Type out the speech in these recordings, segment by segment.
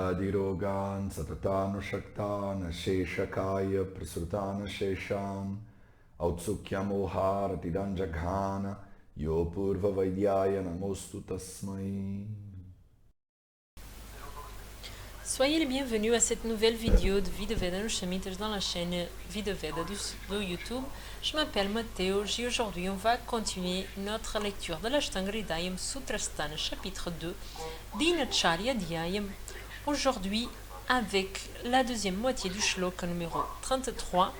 Vyadirogan satatana shaktana sheshakaya prasrutana shesham Autsukyam tidanjaghana yo purva vaidyaya namostu tasmai. Soyez les bienvenus à cette nouvelle vidéo de Vie de Veda Shamitas dans la chaîne Vie de Veda de YouTube. Je m'appelle Matteo et aujourd'hui on va continuer notre lecture de l'Ashtanga Hridayam Sutrasthana chapitre 2 Dinacharya Dhyayam. Aujourd'hui avec la deuxième moitié du shloka numéro 33,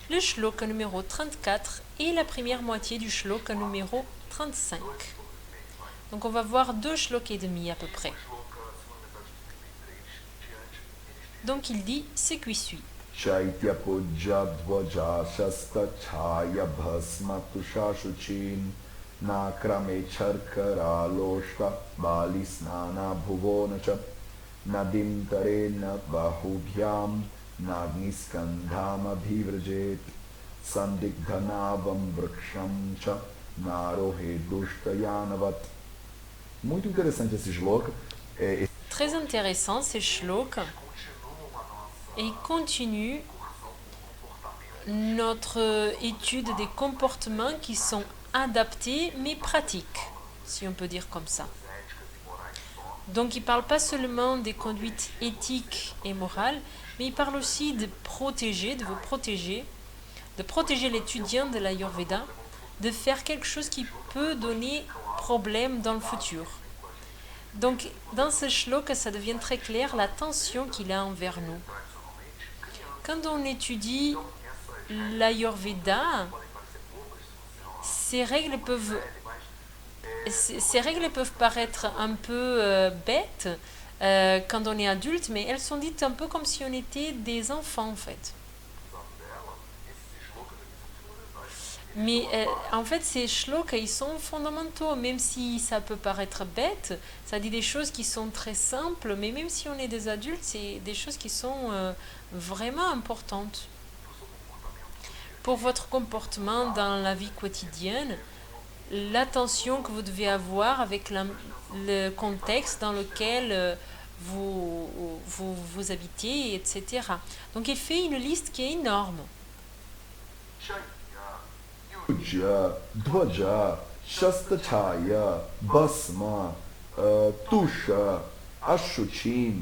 le shloka numéro 34 et la première moitié du shloka numéro 35. Donc on va voir 2 shlokas et demi à peu près. Donc il dit ce qui suit. Chaitya pujya dvaja shasta chaya bhasma tusha shuchin nakrame charkara loshta bali snana bhuvonacha nadim tarena bahubhyam nagniskandham abhivrajet sandigdhanavam vriksham cha narohe dushtayanavat. Muito interessante esse shloka. Très intéressant ces shlokas. Et il continue notre étude des comportements qui sont adaptés mais pratiques, si on peut dire comme ça. Donc il ne parle pas seulement des conduites éthiques et morales, mais il parle aussi de protéger l'étudiant de l'Ayurveda, de faire quelque chose qui peut donner problème dans le futur. Donc dans ce shloka, ça devient très clair l'attention qu'il a envers nous. Quand on étudie l'Ayurveda, ces règles peuvent paraître un peu bêtes quand on est adulte, mais elles sont dites un peu comme si on était des enfants en fait. Mais en fait, ces shlokas, ils sont fondamentaux, même si ça peut paraître bête, ça dit des choses qui sont très simples, mais même si on est des adultes, c'est des choses qui sont vraiment importantes. Pour votre comportement dans la vie quotidienne, l'attention que vous devez avoir avec le contexte dans lequel vous habitez, etc. Donc il fait une liste qui est énorme. Pujya, dvaja, shastachaya, basma, tusha, ashuchin,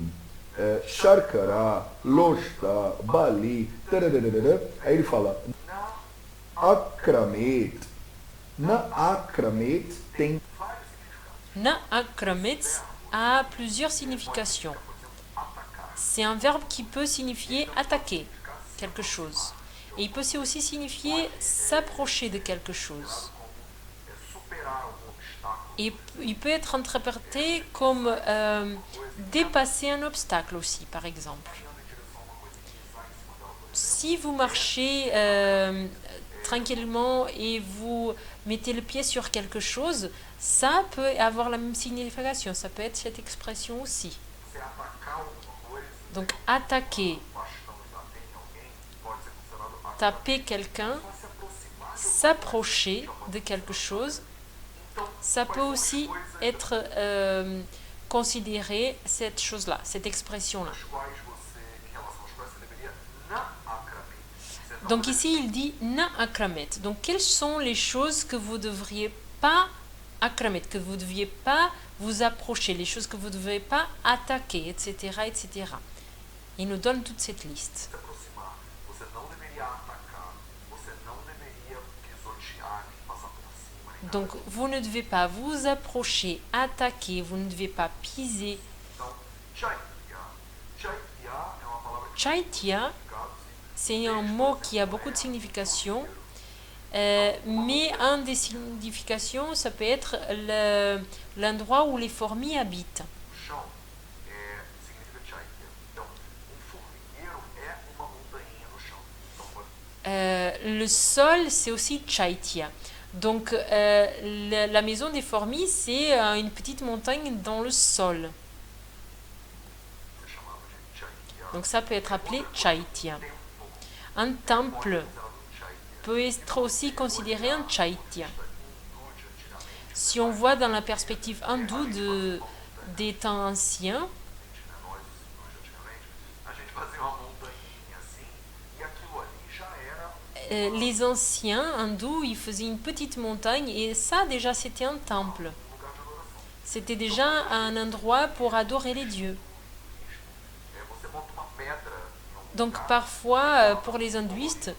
sharkara, loshta, bali, tarararara. Aí ele fala, akramet. Na akramet tem... Na akramet a plusieurs significations. C'est un verbe qui peut signifier attaquer quelque chose. Et il peut aussi signifier s'approcher de quelque chose. Et il peut être interprété comme dépasser un obstacle aussi, par exemple. Si vous marchez tranquillement et vous mettez le pied sur quelque chose, ça peut avoir la même signification. Ça peut être cette expression aussi. Donc attaquer, taper quelqu'un, s'approcher de quelque chose, ça peut aussi être considéré cette chose-là, cette expression-là. Donc ici, il dit na akramet. Donc quelles sont les choses que vous ne devriez pas akramet, que vous ne deviez pas vous approcher, les choses que vous ne devriez pas attaquer, etc., etc. Il nous donne toute cette liste. Donc, vous ne devez pas vous approcher, attaquer, vous ne devez pas piser. Chaitya, c'est un mot qui a beaucoup de significations, mais une des significations, ça peut être l'endroit où les fourmis habitent. Le sol, c'est aussi Chaitya. Donc, la maison des fourmis, c'est une petite montagne dans le sol. Donc, ça peut être appelé Chaitya. Un temple peut être aussi considéré un Chaitya. Si on voit dans la perspective hindoue des temps anciens, les anciens hindous, ils faisaient une petite montagne et ça déjà c'était un temple. C'était déjà un endroit pour adorer les dieux. Donc parfois, pour les hindouistes,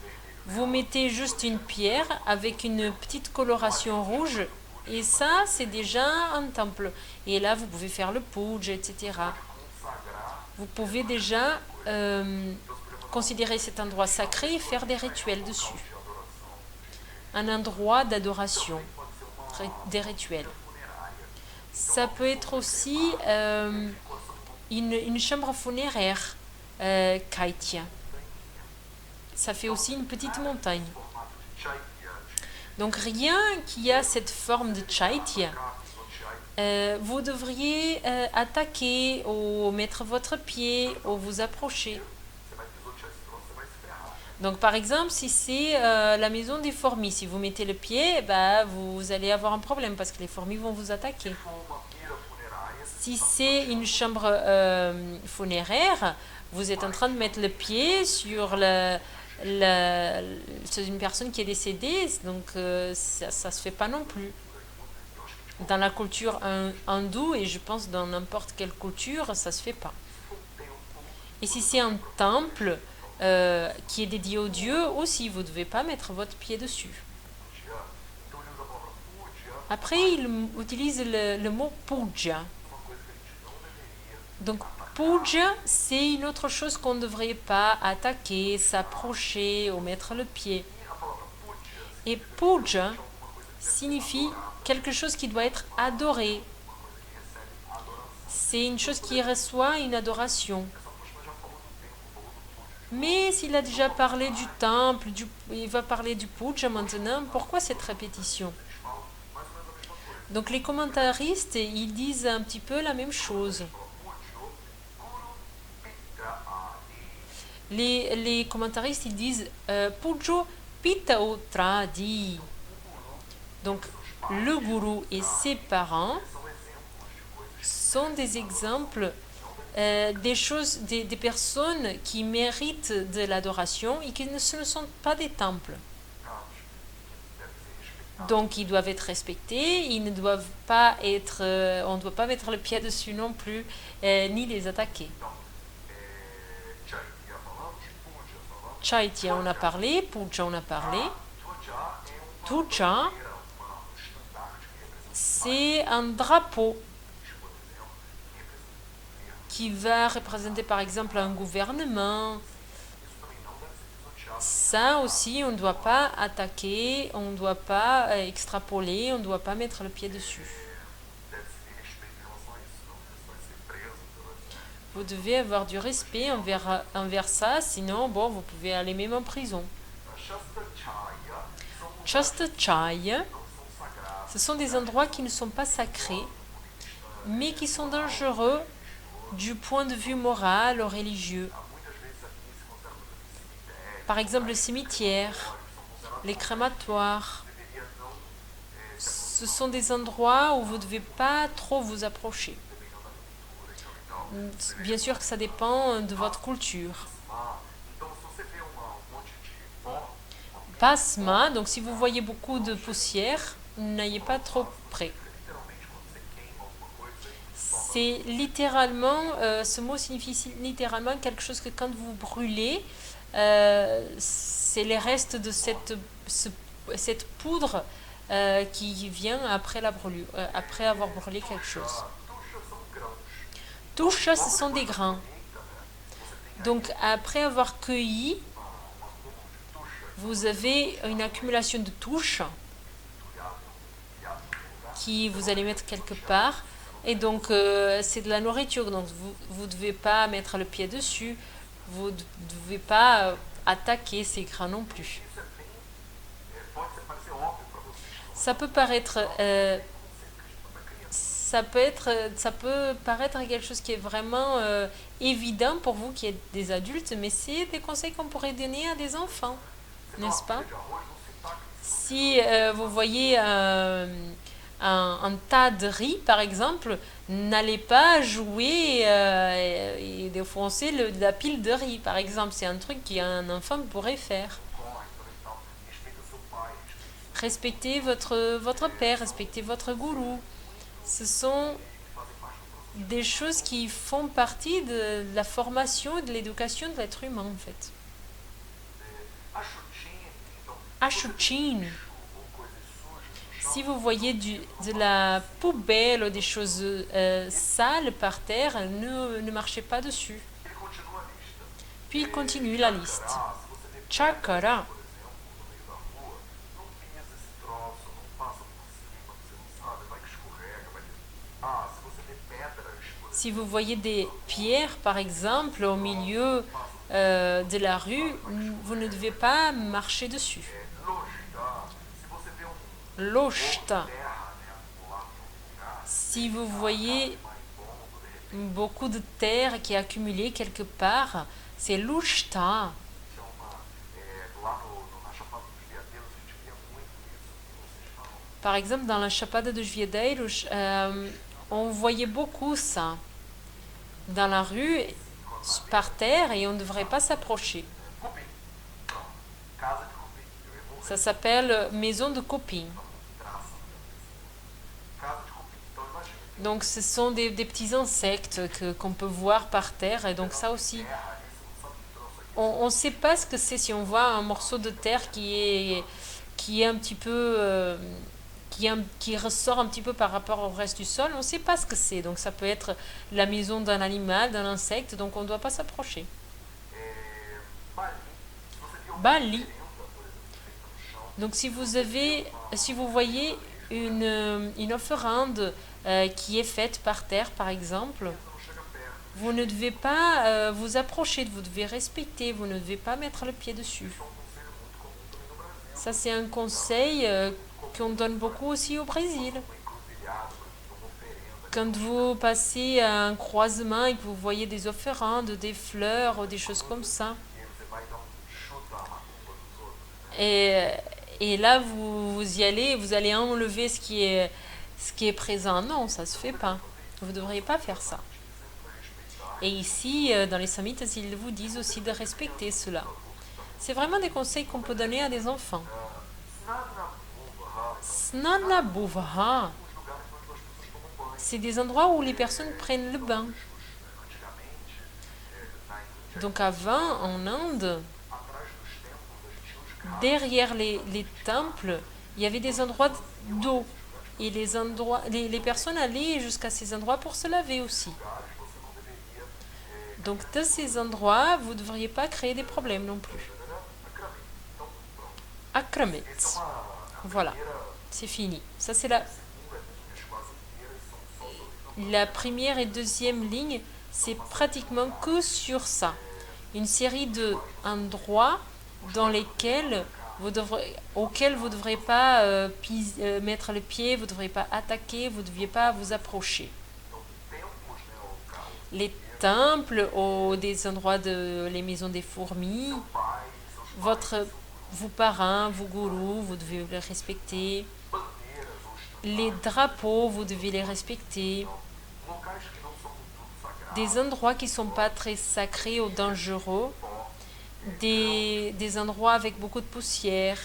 vous mettez juste une pierre avec une petite coloration rouge et ça c'est déjà un temple. Et là vous pouvez faire le puja, etc. Vous pouvez déjà considérer cet endroit sacré et faire des rituels dessus. Un endroit d'adoration, des rituels. Ça peut être aussi une chambre funéraire, Kaitya. Ça fait aussi une petite montagne. Donc rien qui a cette forme de Chaitya, vous devriez attaquer ou mettre votre pied ou vous approcher. Donc par exemple, si c'est la maison des fourmis, si vous mettez le pied, bah, vous allez avoir un problème parce que les fourmis vont vous attaquer. Si c'est une chambre funéraire, vous êtes en train de mettre le pied sur c'est une personne qui est décédée, donc ça se fait pas non plus. Dans la culture hindoue, et je pense dans n'importe quelle culture, ça se fait pas. Et si c'est un temple qui est dédié aux dieux, aussi, vous ne devez pas mettre votre pied dessus. Après, il utilise le mot puja. Donc, puja, c'est une autre chose qu'on ne devrait pas attaquer, s'approcher ou mettre le pied. Et puja signifie quelque chose qui doit être adoré. C'est une chose qui reçoit une adoration. Mais s'il a déjà parlé du temple, il va parler du puja maintenant, pourquoi cette répétition? Donc les commentaristes, ils disent un petit peu la même chose. Les commentaristes, ils disent Pujo Pitao Tradi. Donc le gourou et ses parents sont des exemples des choses, des personnes qui méritent de l'adoration et qui ne sont pas des temples. Donc ils doivent être respectés, ils ne doivent pas être, on ne doit pas mettre le pied dessus non plus, ni les attaquer. Chaitya on a parlé, Puja on a parlé. Tuja, c'est un drapeau qui va représenter par exemple un gouvernement. Ça aussi, on ne doit pas attaquer, on ne doit pas extrapoler, on ne doit pas mettre le pied dessus. Vous devez avoir du respect envers ça, sinon, bon, vous pouvez aller même en prison. Chastachaya, ce sont des endroits qui ne sont pas sacrés, mais qui sont dangereux du point de vue moral ou religieux. Par exemple, le cimetière, les crématoires. Ce sont des endroits où vous ne devez pas trop vous approcher. Bien sûr que ça dépend de votre culture. Pasma, donc si vous voyez beaucoup de poussière, n'ayez pas trop près. C'est littéralement, ce mot signifie littéralement quelque chose que quand vous brûlez, c'est les restes de cette poudre qui vient après la brûlure, après avoir brûlé quelque chose. Touches, ce sont des grains. Donc après avoir cueilli, vous avez une accumulation de touches qui vous allez mettre quelque part. Et donc c'est de la nourriture, donc vous ne devez pas mettre le pied dessus, vous ne devez pas attaquer ces grains non plus. Ça peut paraître ça peut paraître quelque chose qui est vraiment évident pour vous qui êtes des adultes, mais c'est des conseils qu'on pourrait donner à des enfants, n'est-ce pas? Si vous voyez un tas de riz, par exemple, n'allez pas jouer et défoncer la pile de riz, par exemple. C'est un truc qu'un enfant pourrait faire. Respectez votre père, respectez votre gourou. Ce sont des choses qui font partie de la formation et de l'éducation de l'être humain, en fait. A chutinho, si vous voyez de la poubelle ou des choses sales par terre, ne marchez pas dessus. Puis il continue la liste. Chakra. Si vous voyez des pierres, par exemple, au milieu de la rue, vous ne devez pas marcher dessus. Loshta. Si vous voyez beaucoup de terre qui est accumulée quelque part, c'est lushta. Par exemple, dans la Chapada dos Veadeiros, on voyait beaucoup ça dans la rue, par terre, et on ne devrait pas s'approcher. Ça s'appelle maison de copine. Donc ce sont des petits insectes qu'on peut voir par terre, et donc ça aussi, on ne sait pas ce que c'est si on voit un morceau de terre qui est un petit peu qui ressort un petit peu par rapport au reste du sol, on ne sait pas ce que c'est. Donc ça peut être la maison d'un animal, d'un insecte, donc on ne doit pas s'approcher. Bali. Donc si vous voyez une offrande qui est faite par terre, par exemple, vous ne devez pas vous approcher, vous devez respecter, vous ne devez pas mettre le pied dessus. Ça, c'est un conseil qu'on donne beaucoup aussi au Brésil. Quand vous passez à un croisement et que vous voyez des offrandes, des fleurs ou des choses comme ça, et là vous y allez, vous allez enlever ce qui est présent. Non, ça se fait pas. Vous ne devriez pas faire ça. Et ici, dans les Samhitas, ils vous disent aussi de respecter cela. C'est vraiment des conseils qu'on peut donner à des enfants. Snanabuvaha. C'est des endroits où les personnes prennent le bain. Donc avant, en Inde, derrière les temples, il y avait des endroits d'eau. Et les personnes allaient jusqu'à ces endroits pour se laver aussi. Donc dans ces endroits, vous ne devriez pas créer des problèmes non plus. Akramet. Voilà, c'est fini. Ça c'est la première et deuxième ligne, c'est pratiquement que sur ça. Une série d'endroits auxquels vous ne devrez pas mettre le pied, vous ne devrez pas attaquer, vous ne deviez pas vous approcher. Les temples, des endroits les maisons des fourmis, vos parents, vos gourous, vous devez les respecter. Les drapeaux, vous devez les respecter. Des endroits qui ne sont pas très sacrés ou dangereux, des endroits avec beaucoup de poussière,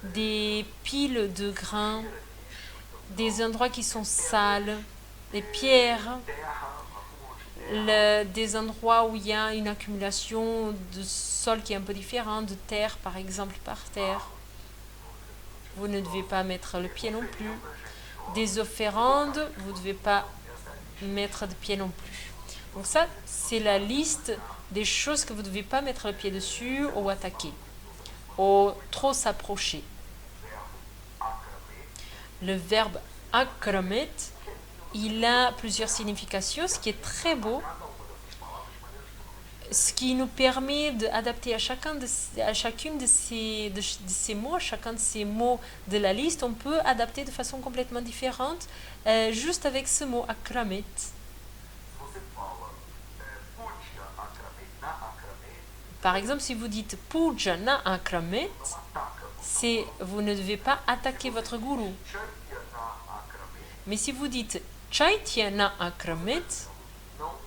des piles de grains, des endroits qui sont sales, des pierres, des endroits où il y a une accumulation de sol qui est un peu différent, de terre par exemple par terre. Vous ne devez pas mettre le pied non plus. Des offrandes, vous ne devez pas mettre de pied non plus. Donc ça, c'est la liste des choses que vous ne devez pas mettre le pied dessus ou attaquer, ou trop s'approcher. Le verbe akramet, il a plusieurs significations, ce qui est très beau, ce qui nous permet d'adapter à chacune de ces mots, à chacun de ces mots de la liste, on peut adapter de façon complètement différente, juste avec ce mot akramet. Par exemple, si vous dites puja na akramet, c'est vous ne devez pas attaquer votre gourou. Mais si vous dites chaitya na akramet,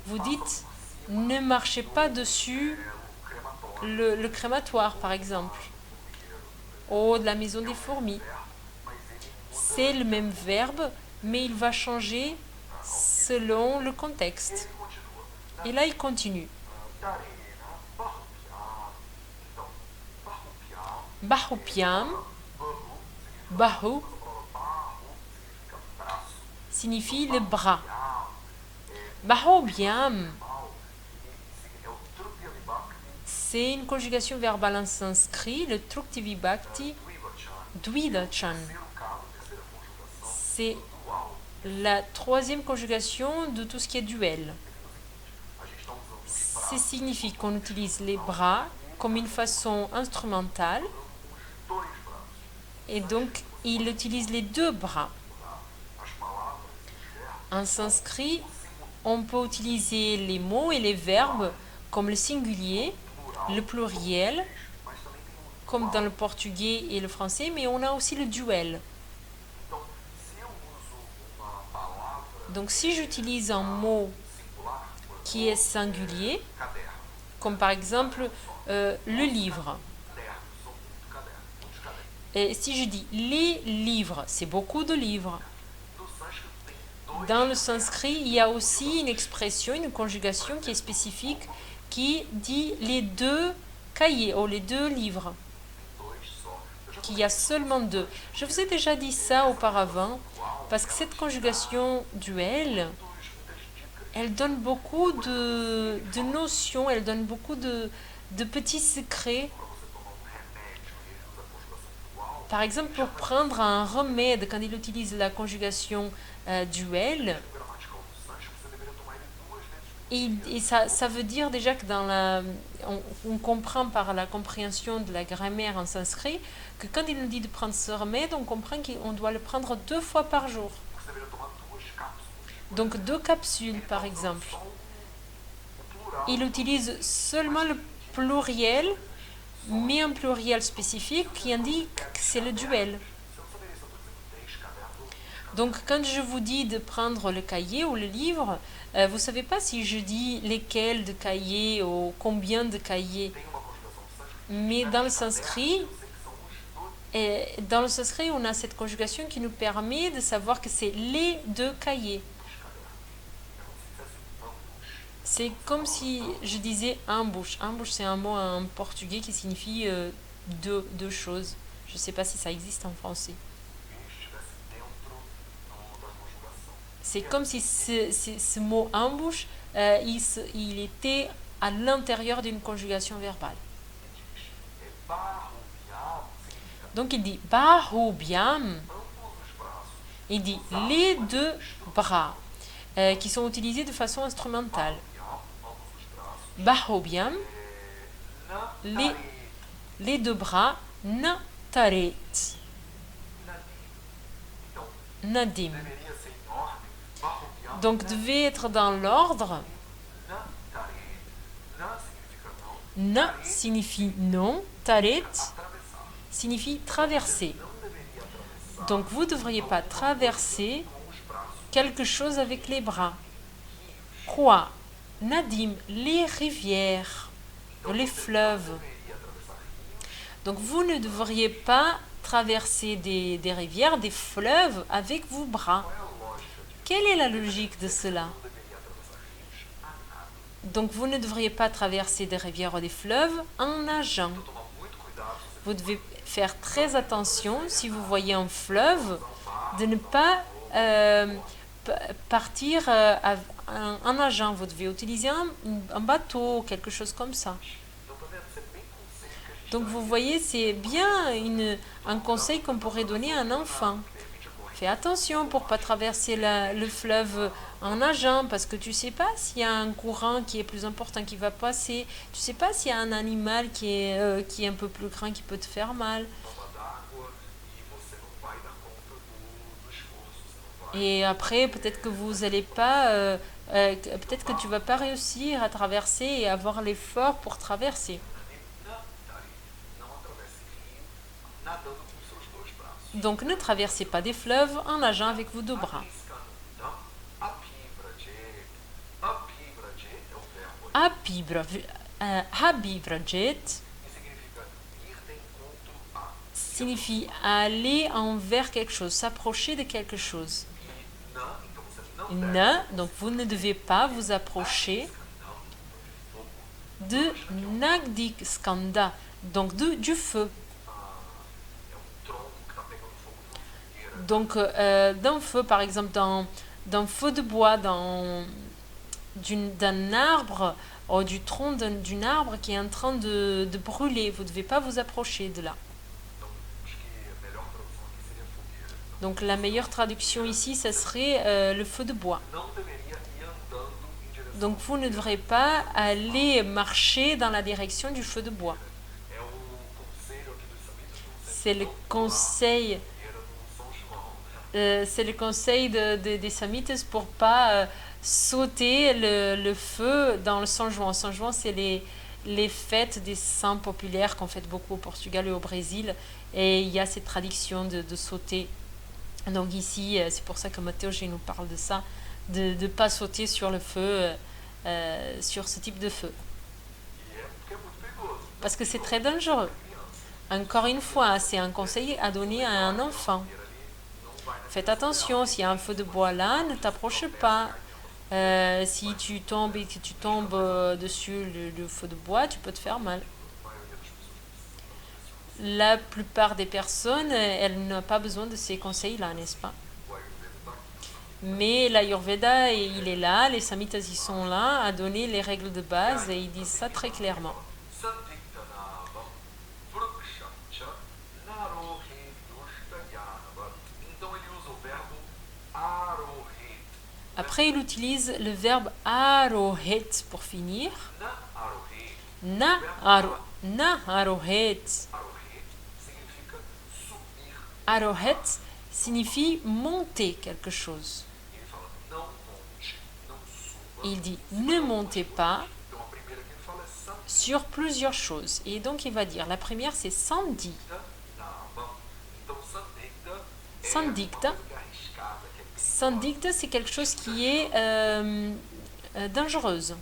vous dites ne marchez pas dessus le crématoire, par exemple, ou de la maison des fourmis. c'est le même verbe, mais il va changer selon le contexte. Et là, il continue. Bahupiam, bahu signifie le bras. Bahubiam, c'est une conjugation verbale en sanskrit, le trukti vibhakti dvidachan. C'est la troisième conjugation de tout ce qui est duel. Ça signifie qu'on utilise les bras comme une façon instrumentale et donc il utilise les deux bras. En sanskrit, on peut utiliser les mots et les verbes comme le singulier, le pluriel, comme dans le portugais et le français, mais on a aussi le duel. Donc si j'utilise un mot qui est singulier, comme par exemple le livre, et si je dis les livres, c'est beaucoup de livres. Dans le sanskrit, il y a aussi une expression, une conjugation qui est spécifique, qui dit les deux cahiers ou les deux livres, qu'il y a seulement deux. Je vous ai déjà dit ça auparavant, parce que cette conjugation duel, elle donne beaucoup de notions, elle donne beaucoup de petits secrets. Par exemple, pour prendre un remède, quand il utilise la conjugation duel, et ça veut dire déjà que on comprend par la compréhension de la grammaire en sanskrit que quand il nous dit de prendre ce remède, on comprend qu'on doit le prendre 2 fois par jour. Donc 2 capsules par exemple. Il utilise seulement le pluriel, mais un pluriel spécifique qui indique que c'est le duel. Donc quand je vous dis de prendre le cahier ou le livre, vous ne savez pas si je dis lesquels de cahiers ou combien de cahiers. Mais dans le sanskrit, on a cette conjugation qui nous permet de savoir que c'est les 2 cahiers. C'est comme si je disais embouche. Embouche, c'est un mot en portugais qui signifie deux choses. Je ne sais pas si ça existe en français. C'est comme si ce mot embouche, il était à l'intérieur d'une conjugation verbale. Donc il dit bahubiam. Il dit les 2 bras qui sont utilisés de façon instrumentale. Bahubiam, les 2 bras, na taret. Nadim. Donc devait être dans l'ordre. Na signifie non, taret signifie traverser. Donc vous ne devriez pas traverser quelque chose avec les bras. Quoi? Nadim, les rivières, les fleuves. Donc vous ne devriez pas traverser des rivières, des fleuves avec vos bras. Quelle est la logique de cela? Donc vous ne devriez pas traverser des rivières ou des fleuves en nageant. Vous devez faire très attention, si vous voyez un fleuve, de ne pas partir en nageant. Vous devez utiliser un bateau, quelque chose comme ça. Donc vous voyez, c'est bien un conseil qu'on pourrait donner à un enfant. Fais attention pour ne pas traverser le fleuve en nageant, parce que tu ne sais pas s'il y a un courant qui est plus important qui va passer. Tu ne sais pas s'il y a un animal qui est un peu plus grand qui peut te faire mal. Et après, peut-être que vous n'allez pas... peut-être que tu ne vas pas réussir à traverser et avoir l'effort pour traverser. Donc ne traversez pas des fleuves en nageant avec vos 2 bras. Habivrajet signifie aller envers quelque chose, s'approcher de quelque chose. Na, donc vous ne devez pas vous approcher de Nagdik Skanda, donc du feu. Donc d'un feu, par exemple, d'un feu de bois, d'un arbre, ou du tronc d'un arbre qui est en train de brûler. Vous ne devez pas vous approcher de là. Donc la meilleure traduction ici, ça serait le feu de bois. Donc vous ne devrez pas aller marcher dans la direction du feu de bois. C'est le conseil. C'est le conseil des Samites pour pas sauter le feu dans le São João. São João, c'est les fêtes des saints populaires qu'on fête beaucoup au Portugal et au Brésil. Et il y a cette tradition de sauter. Donc ici, c'est pour ça que Matteo nous parle de ça, de ne pas sauter sur le feu, sur ce type de feu. Parce que c'est très dangereux. Encore une fois, c'est un conseil à donner à un enfant. Faites attention, s'il y a un feu de bois là, ne t'approche pas. Si tu tombes et que tu tombes dessus le feu de bois, tu peux te faire mal. La plupart des personnes, elles n'ont pas besoin de ces conseils-là, n'est-ce pas? Mais l'Ayurveda, il est là, les Samhitas, ils sont là à donner les règles de base et ils disent ça très clairement. Après, il utilise le verbe arohet pour finir. Na arohet. Arohet signifie monter quelque chose. Il dit ne montez pas sur plusieurs choses. Et donc il va dire, la première c'est sandi. Sandikta. Sandikta, c'est quelque chose qui est dangereuse.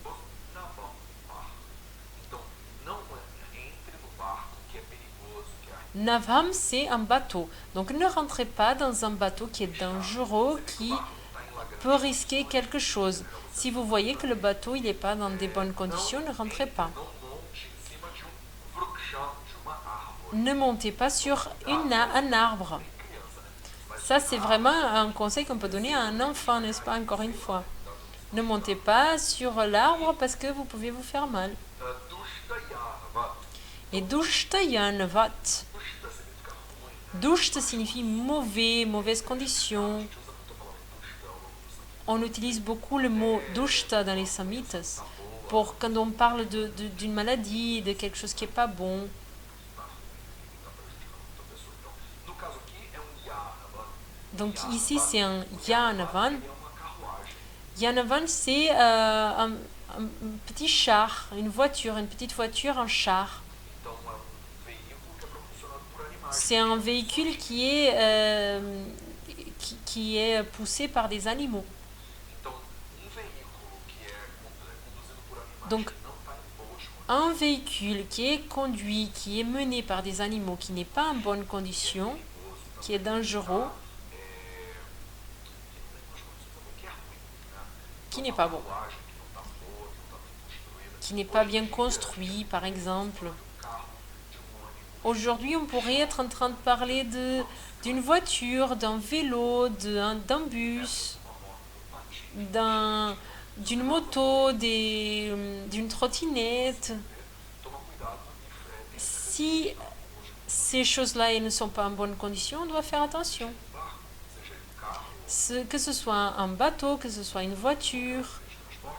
Navam, c'est un bateau. Donc ne rentrez pas dans un bateau qui est dangereux, qui peut risquer quelque chose. Si vous voyez que le bateau il n'est pas dans des bonnes conditions, ne rentrez pas. Ne montez pas sur un arbre. Ça, c'est vraiment un conseil qu'on peut donner à un enfant, n'est-ce pas, encore une fois. Ne montez pas sur l'arbre parce que vous pouvez vous faire mal. Et dushtayanvat. Dushta signifie mauvais, mauvaise condition. On utilise beaucoup le mot dushta dans les Samhitas pour quand on parle d'une maladie, de quelque chose qui n'est pas bon. Donc ici c'est un Yanavan. Yanavan c'est un petit char, une petite voiture, un char. C'est un véhicule qui est poussé par des animaux. Donc un véhicule qui est conduit, qui est mené par des animaux, qui n'est pas en bonne condition, qui est dangereux, qui n'est pas bon, qui n'est pas bien construit, par exemple. Aujourd'hui, on pourrait être en train de parler d'une voiture, d'un vélo, d'un bus, d'une moto, d'une trottinette. Si ces choses-là ne sont pas en bonne condition, on doit faire attention. Que ce soit un bateau, que ce soit une voiture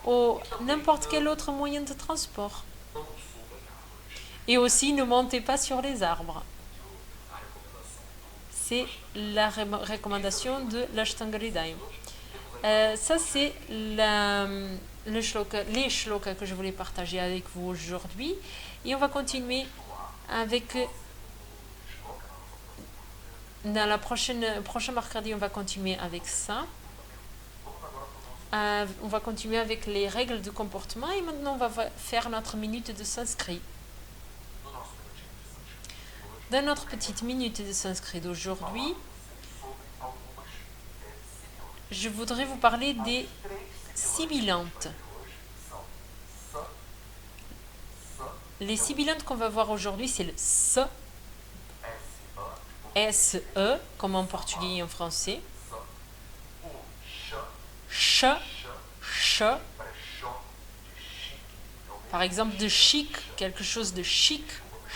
ou n'importe quel autre moyen de transport. Et aussi, ne montez pas sur les arbres. C'est la recommandation de l'Ashtanga Hridayam. Ça, c'est les shlokas que je voulais partager avec vous aujourd'hui. Et on va continuer avec... Dans la prochain mercredi, on va continuer avec ça. On va continuer avec les règles de comportement. Et maintenant, on va faire notre minute de sanskrit. Dans notre petite minute de sanskrit d'aujourd'hui, je voudrais vous parler des sibilantes. Les sibilantes qu'on va voir aujourd'hui, c'est le S, S-E, comme en portugais et en français. Ch, ch. Par exemple, de chic, quelque chose de chic,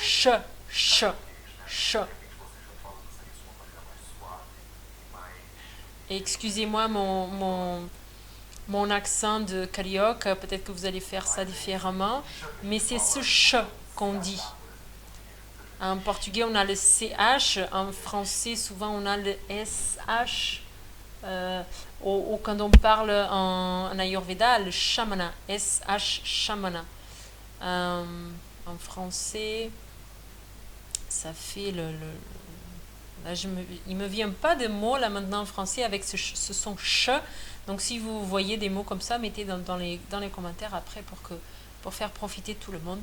ch, ch, ch. Excusez-moi mon accent de carioca, peut-être que vous allez faire ça différemment, mais c'est ce ch qu'on dit. En portugais, on a le CH, en français, souvent on a le SH. Ou quand on parle en Ayurveda, le Shamana, SH Shamana. En français, ça fait là, il me vient pas de mots là maintenant en français avec ce son ch. Donc si vous voyez des mots comme ça, mettez dans les commentaires après pour faire profiter tout le monde.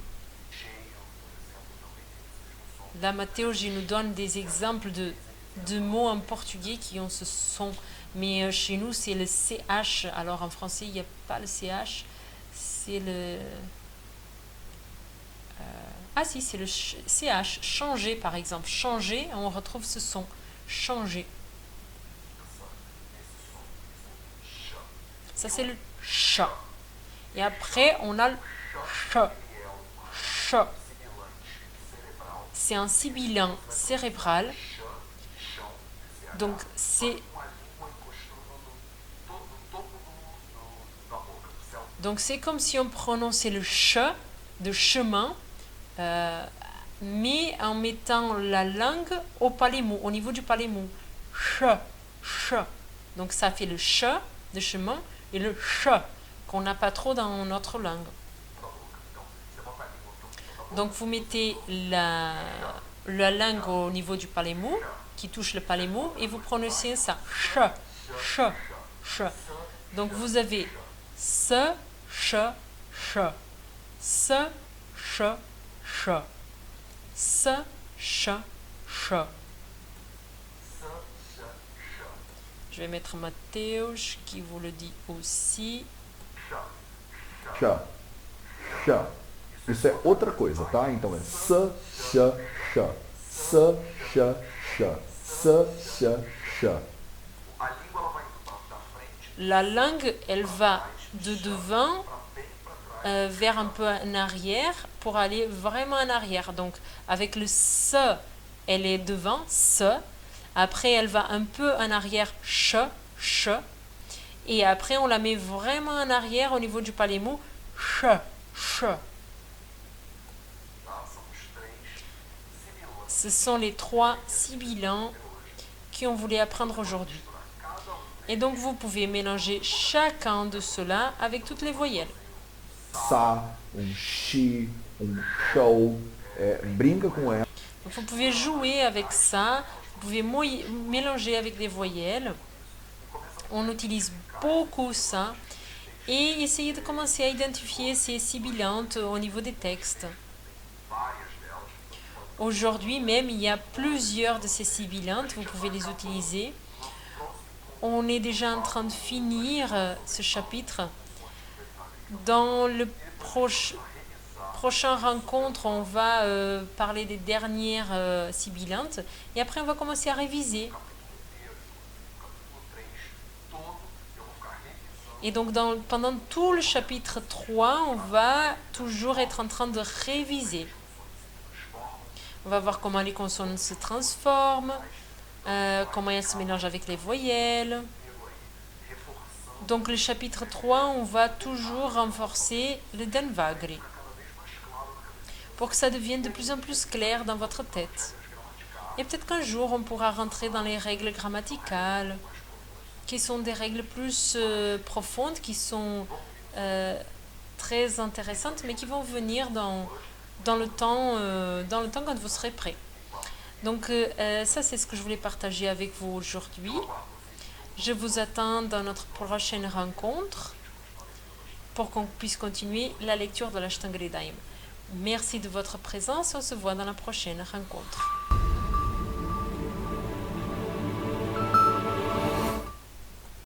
Là, Matteo, je nous donne des exemples de mots en portugais qui ont ce son. Mais chez nous, c'est le CH. Alors en français, il n'y a pas le CH. C'est le... si, c'est le CH. Changer, par exemple. Changer, on retrouve ce son. Changer. Ça, c'est le ch. Et après, on a le ch. Ch. C'est un sibilant cérébral. Donc, c'est comme si on prononçait le ch de chemin, mais en mettant la langue au palais mou, au niveau du palais mou. Ch, ch. Donc, ça fait le ch de chemin et le ch qu'on n'a pas trop dans notre langue. Donc vous mettez la langue au niveau du palais mou, qui touche le palais mou, et vous prononcez ça. Ch, ch, ch. Donc vous avez se, ch, ch. Se, ch, ch. Se, ch, ch. Je vais mettre Mateus qui vous le dit aussi. Ch, ch. Isso é outra coisa, tá? Então é s, ch, ch. S, ch, ch. S, ch, ch. La langue, elle va de devant vers un peu en arrière pour aller vraiment en arrière. Donc avec le s, elle est devant, s. Après, elle va un peu en arrière, ch, ch. Et après, on la met vraiment en arrière au niveau du palais mou, ch, ch. Ce sont les 3 sibilants qu'on voulait apprendre aujourd'hui. Et donc, vous pouvez mélanger chacun de ceux-là avec toutes les voyelles. Sa, chi, show. Brinca com ela. Donc, vous pouvez jouer avec ça. Vous pouvez mélanger avec des voyelles. On utilise beaucoup ça. Et essayez de commencer à identifier ces sibilantes au niveau des textes. Aujourd'hui même, il y a plusieurs de ces sibilantes, vous pouvez les utiliser. On est déjà en train de finir ce chapitre. Dans le prochain rencontre, on va parler des dernières sibilantes. Et après, on va commencer à réviser. Et donc, pendant tout le chapitre 3, on va toujours être en train de réviser. On va voir comment les consonnes se transforment, comment elles se mélangent avec les voyelles. Donc le chapitre 3, on va toujours renforcer le Dhanvagri pour que ça devienne de plus en plus clair dans votre tête. Et peut-être qu'un jour, on pourra rentrer dans les règles grammaticales, qui sont des règles plus profondes, qui sont très intéressantes, mais qui vont venir dans le temps quand vous serez prêt. Donc ça, c'est ce que je voulais partager avec vous aujourd'hui. Je vous attends dans notre prochaine rencontre pour qu'on puisse continuer la lecture de l'Ashtanga Hridayam. Merci de votre présence et on se voit dans la prochaine rencontre.